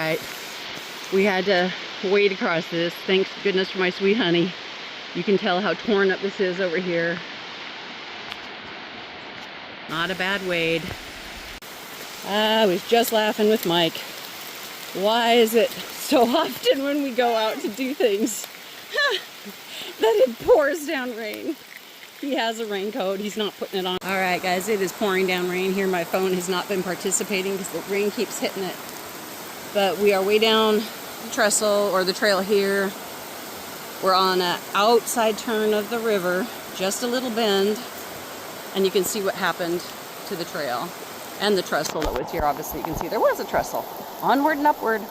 right. We had to wade across this. Thanks goodness for my sweet honey. You can tell how torn up this is over here. Not a bad wade. I was just laughing with Mike. Why is it so often when we go out to do things that it pours down rain? He has a raincoat. He's not putting it on. All right, guys, it is pouring down rain here. My phone has not been participating because the rain keeps hitting it. But we are way down the trestle or the trail here. We're on an outside turn of the river, just a little bend, and you can see what happened to the trail and the trestle that was here. Obviously, you can see there was a trestle. Onward and upward.